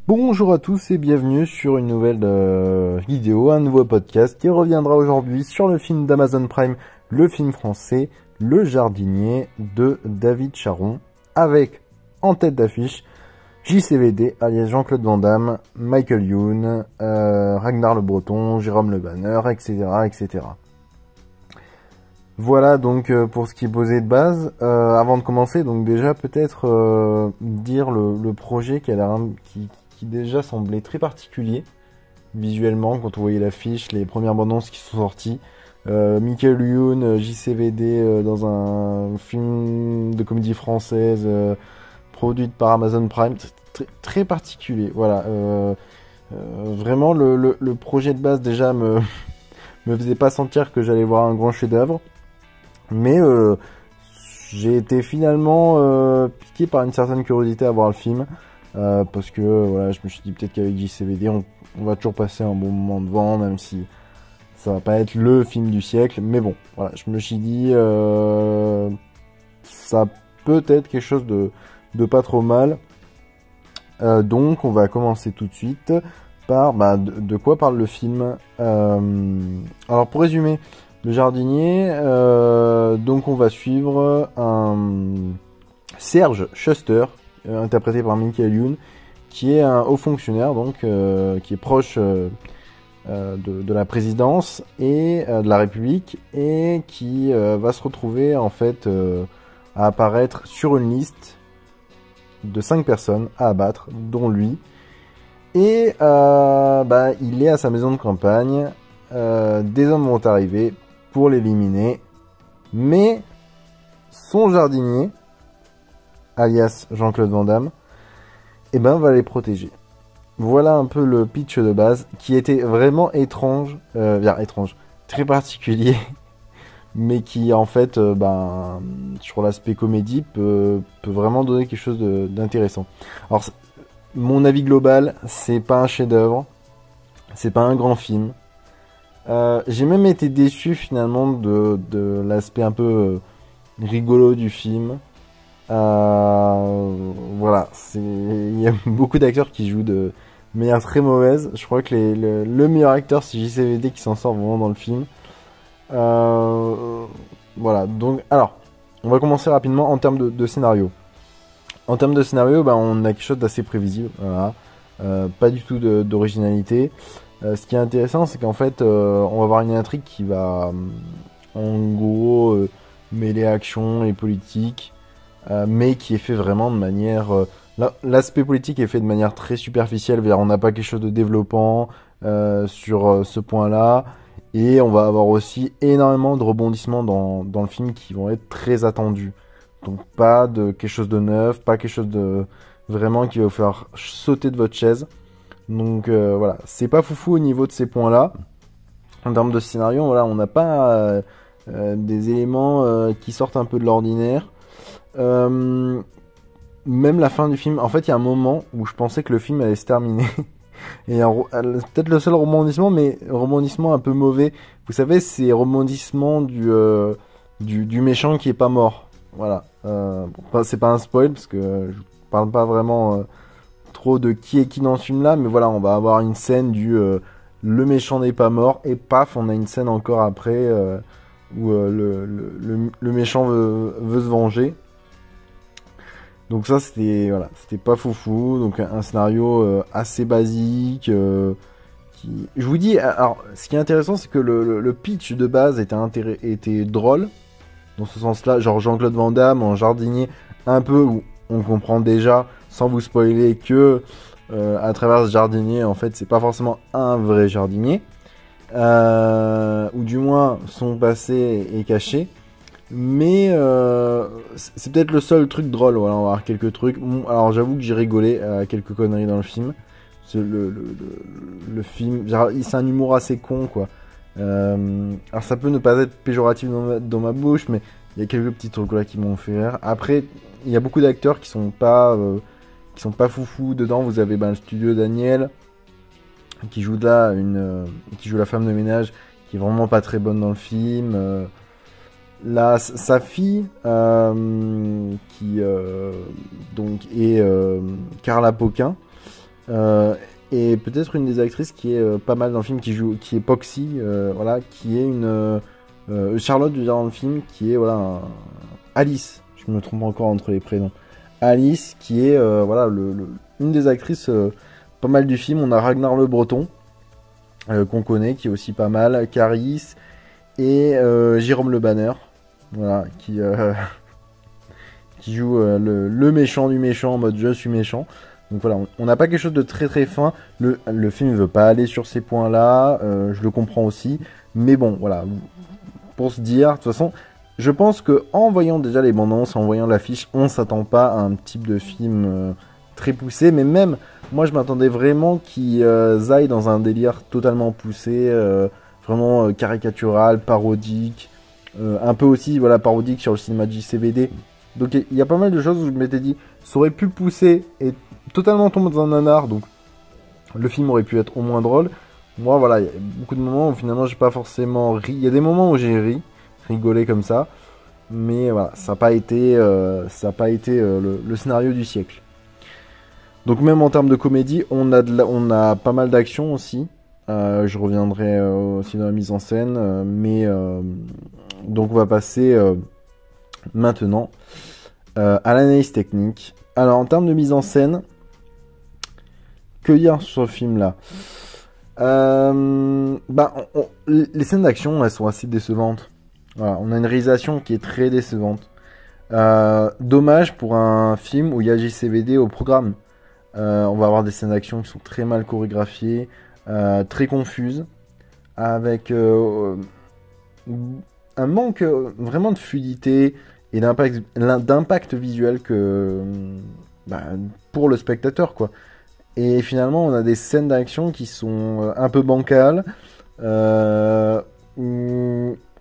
Bonjour à tous et bienvenue sur une nouvelle vidéo, un nouveau podcast qui reviendra aujourd'hui sur le film d'Amazon Prime, le film français Le Jardinier de David Charon, avec en tête d'affiche JCVD alias Jean-Claude Van Damme, Michael Youn, Ragnar Le Breton, Jérôme Le Banner, etc. etc. Voilà donc pour ce qui est posé de base. Avant de commencer, donc déjà peut-être dire le projet qui déjà semblait très particulier visuellement quand on voyait l'affiche, les premières bandes annonces qui sont sorties. Michael Youn, JCVD dans un film de comédie française produite par Amazon Prime, très, très particulier. Voilà, vraiment le projet de base déjà me faisait pas sentir que j'allais voir un grand chef-d'œuvre. Mais j'ai été finalement piqué par une certaine curiosité à voir le film. Parce que voilà, je me suis dit peut-être qu'avec JCVD on va toujours passer un bon moment devant, même si ça va pas être le film du siècle. Mais bon, voilà, je me suis dit ça peut être quelque chose de pas trop mal. Donc on va commencer tout de suite par de quoi parle le film. Alors pour résumer, Le Jardinier, donc on va suivre un Serge Schuster, interprété par Michael Youn, qui est un haut fonctionnaire, donc qui est proche de la présidence et de la République, et qui va se retrouver en fait à apparaître sur une liste de 5 personnes à abattre, dont lui. Et il est à sa maison de campagne. Des hommes vont arriver pour l'éliminer, mais son jardinier, alias Jean-Claude Van Damme, va les protéger. Voilà un peu le pitch de base, qui était vraiment étrange, très particulier, mais qui en fait, sur l'aspect comédie, peut vraiment donner quelque chose d'intéressant. Alors, mon avis global, c'est pas un chef-d'œuvre, c'est pas un grand film. J'ai même été déçu finalement de l'aspect un peu rigolo du film. Voilà, il y a beaucoup d'acteurs qui jouent de manière très mauvaise. Je crois que le meilleur acteur, c'est JCVD qui s'en sort vraiment dans le film. Voilà, donc alors, on va commencer rapidement en termes de scénario. En termes de scénario, on a quelque chose d'assez prévisible. Voilà. Pas du tout d'originalité. Ce qui est intéressant, c'est qu'en fait, on va avoir une intrigue qui va, en gros, mêler action et politique, mais qui est fait vraiment de manière... l'aspect politique est fait de manière très superficielle, on n'a pas quelque chose de développant sur ce point-là, et on va avoir aussi énormément de rebondissements dans le film qui vont être très attendus. Donc pas de quelque chose de neuf, pas quelque chose de vraiment qui va vous faire sauter de votre chaise. Donc voilà, c'est pas foufou au niveau de ces points-là. En termes de scénario, voilà, on n'a pas des éléments qui sortent un peu de l'ordinaire. Même la fin du film, en fait, il y a un moment où je pensais que le film allait se terminer. Et peut-être le seul rebondissement, mais rebondissement un peu mauvais. Vous savez, c'est rebondissement du méchant qui est pas mort. Voilà. C'est pas un spoil parce que je parle pas vraiment trop de qui est qui dans ce film là, mais voilà, on va avoir une scène le méchant n'est pas mort, et paf, on a une scène encore après où le méchant veut se venger. Donc ça, c'était pas foufou. Donc un scénario assez basique. Je vous dis, alors ce qui est intéressant, c'est que le pitch de base était drôle dans ce sens-là, genre Jean-Claude Van Damme en jardinier, un peu où on comprend déjà, sans vous spoiler, que à travers ce jardinier, en fait, c'est pas forcément un vrai jardinier, ou du moins son passé est caché. Mais c'est peut-être le seul truc drôle. Voilà, on va avoir quelques trucs. Alors j'avoue que j'ai rigolé à quelques conneries dans le film. Le film, c'est un humour assez con, quoi. Alors ça peut ne pas être péjoratif dans ma bouche, mais il y a quelques petits trucs là qui m'ont fait rire. Après, il y a beaucoup d'acteurs qui sont pas foufous dedans. Vous avez le studio Daniel qui joue là qui joue la femme de ménage, qui est vraiment pas très bonne dans le film. Sa fille qui donc est Carla Poquin, Et peut-être une des actrices qui est pas mal dans le film, qui est Poxy, voilà, qui est une Charlotte dans le film, qui est voilà Alice, je me trompe encore entre les prénoms. Alice, qui est voilà une des actrices pas mal du film. On a Ragnar le Breton, qu'on connaît, qui est aussi pas mal, Caris et Jérôme Le Banner, voilà, qui joue le méchant du méchant en mode je suis méchant. Donc voilà, on n'a pas quelque chose de très très fin. Le film ne veut pas aller sur ces points-là, je le comprends aussi. Mais bon, voilà, pour se dire, de toute façon, je pense que en voyant déjà les bandes annonces, en voyant l'affiche, on s'attend pas à un type de film très poussé. Mais même, moi je m'attendais vraiment qu'ils aillent dans un délire totalement poussé, vraiment caricatural, parodique. Un peu aussi, voilà, parodique sur le cinéma de JCVD. Donc il y a pas mal de choses où je m'étais dit, ça aurait pu pousser et totalement tomber dans un nanar, donc le film aurait pu être au moins drôle. Moi voilà, il y a beaucoup de moments où finalement j'ai pas forcément ri. Il y a des moments où j'ai rigolé comme ça, mais voilà, ça n'a pas été, le scénario du siècle. Donc même en termes de comédie, on a pas mal d'action aussi. Je reviendrai aussi dans la mise en scène, donc on va passer maintenant à l'analyse technique. Alors en termes de mise en scène, que dire sur ce film là? Les scènes d'action elles sont assez décevantes. Voilà, on a une réalisation qui est très décevante. Dommage pour un film où il y a JCVD au programme. On va avoir des scènes d'action qui sont très mal chorégraphiées, très confuses, avec un manque vraiment de fluidité et d'impact visuel pour le spectateur, quoi. Et finalement, on a des scènes d'action qui sont un peu bancales, où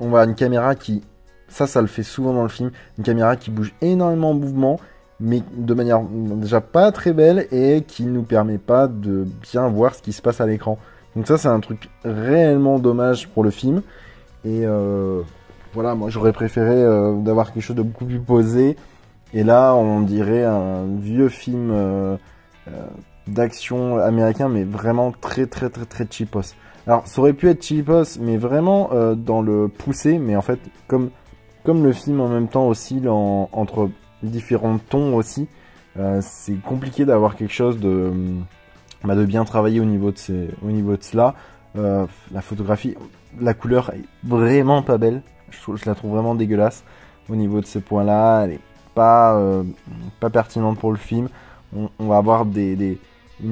on va une caméra qui, ça le fait souvent dans le film, une caméra qui bouge énormément en mouvement, mais de manière déjà pas très belle et qui nous permet pas de bien voir ce qui se passe à l'écran. Donc ça, c'est un truc réellement dommage pour le film. Et voilà, moi j'aurais préféré d'avoir quelque chose de beaucoup plus posé. Et là, on dirait un vieux film d'action américain, mais vraiment très très très très cheapos. Alors, ça aurait pu être cheapos, mais vraiment dans le poussé. Mais en fait, comme le film en même temps oscille entre différents tons aussi, c'est compliqué d'avoir quelque chose de bien travaillé au niveau de cela. La photographie, la couleur est vraiment pas belle. Je la trouve vraiment dégueulasse au niveau de ces points-là. Elle est pas pertinente pour le film. On va avoir une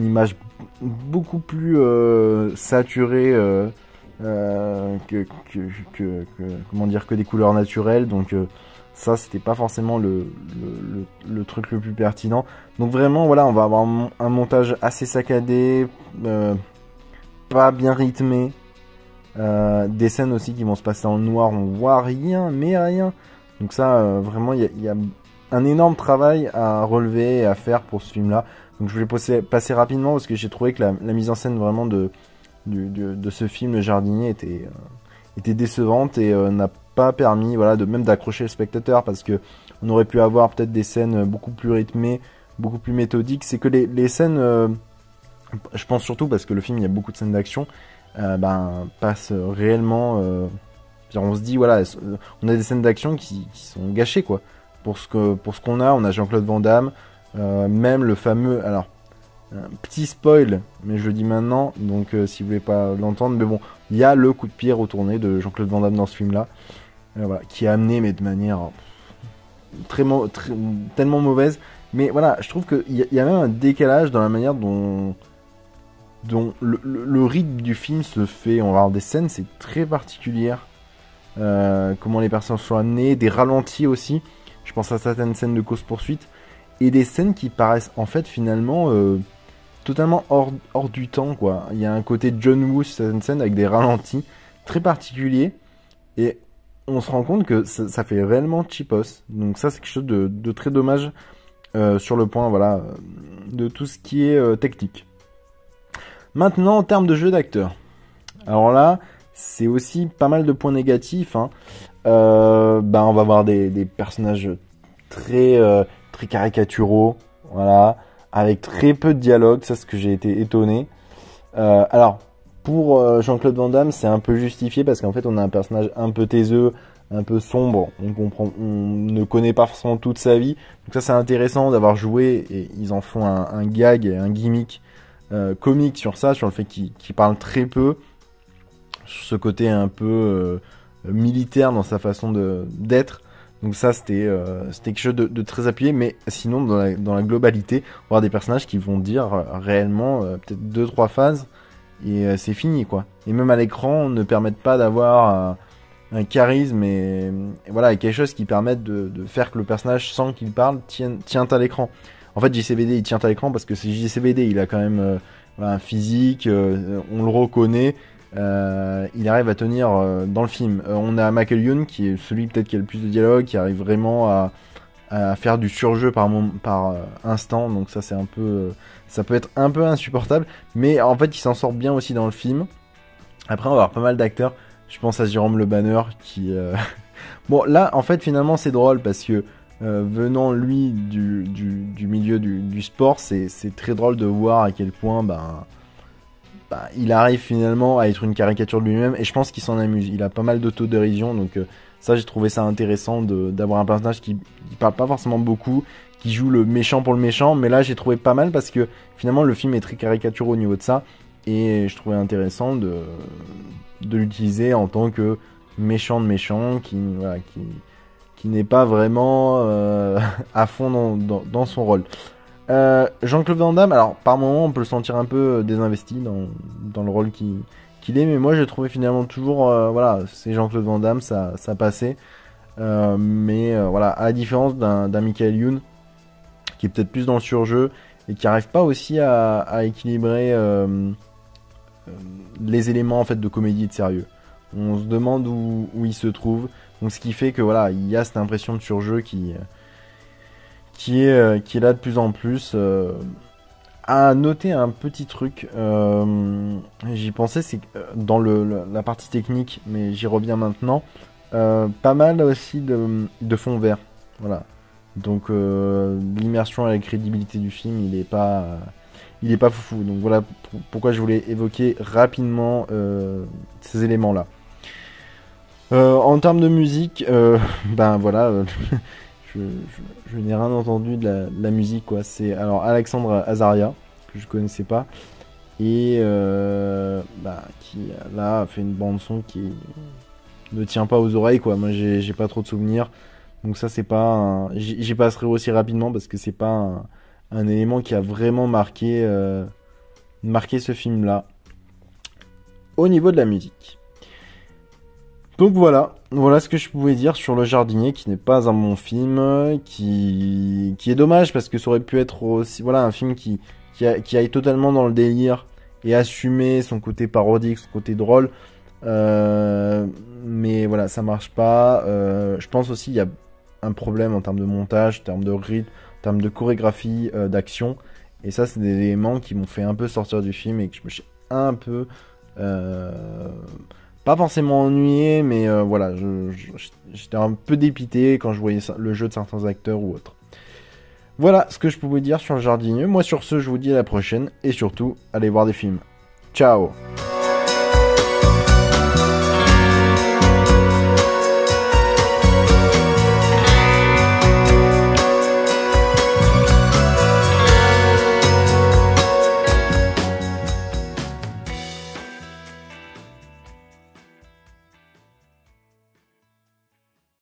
image beaucoup plus saturée comment dire, que des couleurs naturelles. Donc ça, c'était pas forcément le truc le plus pertinent. Donc vraiment, voilà, on va avoir un montage assez saccadé, pas bien rythmé. Des scènes aussi qui vont se passer en noir, on voit rien, mais rien. Donc ça, vraiment, il y a un énorme travail à relever et à faire pour ce film-là. Donc je voulais passer rapidement parce que j'ai trouvé que la mise en scène vraiment de ce film, Le Jardinier, était décevante et n'a pas permis, voilà, même d'accrocher le spectateur, parce que on aurait pu avoir peut-être des scènes beaucoup plus rythmées, beaucoup plus méthodiques. C'est que les scènes, je pense surtout parce que le film, il y a beaucoup de scènes d'action, passe réellement. On se dit, voilà, on a des scènes d'action qui sont gâchées, quoi. Pour ce qu'on a, on a Jean-Claude Van Damme, même le fameux. Alors, petit spoil, mais je le dis maintenant, donc si vous voulez pas l'entendre, mais bon, il y a le coup de pied retourné de Jean-Claude Van Damme dans ce film-là, voilà, qui est amené, mais de manière tellement mauvaise. Mais voilà, je trouve qu'il y a même un décalage dans la manière dont le rythme du film se fait. On va avoir des scènes, c'est très particulière. Comment les personnages sont amenés, des ralentis aussi. Je pense à certaines scènes de course-poursuite. Et des scènes qui paraissent en fait finalement totalement hors du temps, quoi. Il y a un côté John Woo sur certaines scènes avec des ralentis très particuliers. Et on se rend compte que ça fait réellement cheapos. Donc ça, c'est quelque chose de très dommage sur le point, voilà, de tout ce qui est technique. Maintenant, en termes de jeu d'acteur. Alors là, c'est aussi pas mal de points négatifs. Hein. On va avoir des personnages très caricaturaux. Voilà. avec très peu de dialogue, ça c'est ce que j'ai été étonné. Alors, pour Jean-Claude Van Damme, c'est un peu justifié parce qu'en fait, on a un personnage un peu taiseux, un peu sombre. On ne connaît pas forcément toute sa vie. Donc ça, c'est intéressant d'avoir joué et ils en font un gag, un gimmick comique sur ça, sur le fait qu'il parle très peu, sur ce côté un peu militaire dans sa façon d'être. Donc ça, c'était quelque chose de très appuyé, mais sinon, dans la globalité, on va avoir des personnages qui vont dire réellement peut-être 2-3 phases, et c'est fini, quoi. Et même à l'écran, ne permettent pas d'avoir un charisme et voilà, quelque chose qui permette de faire que le personnage, sans qu'il parle, tient à l'écran. En fait, JCVD, il tient à l'écran parce que c'est JCVD, il a quand même voilà, un physique, on le reconnaît, il arrive à tenir dans le film. On a Michael Youn qui est celui peut-être qui a le plus de dialogue, qui arrive vraiment à faire du surjeu par instant, donc ça c'est un peu ça peut être un peu insupportable, mais en fait il s'en sort bien aussi dans le film. Après on va avoir pas mal d'acteurs, je pense à Jérôme Le Banner qui bon là en fait finalement c'est drôle parce que venant lui du milieu du sport, c'est très drôle de voir à quel point il arrive finalement à être une caricature de lui-même, et je pense qu'il s'en amuse. Il a pas mal d'autodérision, donc ça j'ai trouvé ça intéressant d'avoir un personnage qui parle pas forcément beaucoup, qui joue le méchant pour le méchant, mais là j'ai trouvé pas mal parce que finalement le film est très caricaturé au niveau de ça, et je trouvais intéressant de l'utiliser en tant que méchant de méchant qui n'est pas vraiment à fond dans son rôle. Jean-Claude Van Damme, alors par moment on peut le sentir un peu désinvesti dans le rôle qu'il est, mais moi j'ai trouvé finalement toujours, voilà, c'est Jean-Claude Van Damme, ça passait. Mais voilà, à la différence d'un Michael Youn qui est peut-être plus dans le surjeu et qui arrive pas aussi à équilibrer les éléments en fait de comédie et de sérieux. On se demande où il se trouve, donc ce qui fait que voilà, il y a cette impression de surjeu qui est là de plus en plus. À noter un petit truc, j'y pensais, c'est que dans la partie technique, mais j'y reviens maintenant, pas mal aussi de fond vert. Voilà. Donc l'immersion et la crédibilité du film, il est pas foufou. Donc voilà pourquoi je voulais évoquer rapidement ces éléments-là. En termes de musique, ben voilà, je n'ai rien entendu de la musique, quoi. C'est alors Alexandre Azaria, que je connaissais pas, et qui là a fait une bande son qui ne tient pas aux oreilles, quoi. Moi j'ai pas trop de souvenirs, donc ça c'est pas j'y passerai aussi rapidement parce que c'est pas un élément qui a vraiment marqué ce film là au niveau de la musique. Donc voilà ce que je pouvais dire sur Le Jardinier, qui n'est pas un bon film, qui est dommage parce que ça aurait pu être aussi, voilà, un film qui aille totalement dans le délire et assumer son côté parodique, son côté drôle. Mais voilà, ça marche pas. Je pense aussi qu'il y a un problème en termes de montage, en termes de rythme, en termes de chorégraphie, d'action. Et ça, c'est des éléments qui m'ont fait un peu sortir du film et que je me suis un peu... pas forcément ennuyé, mais voilà, j'étais un peu dépité quand je voyais le jeu de certains acteurs ou autres. Voilà ce que je pouvais dire sur Le Jardinier. Moi sur ce, je vous dis à la prochaine, et surtout, allez voir des films. Ciao!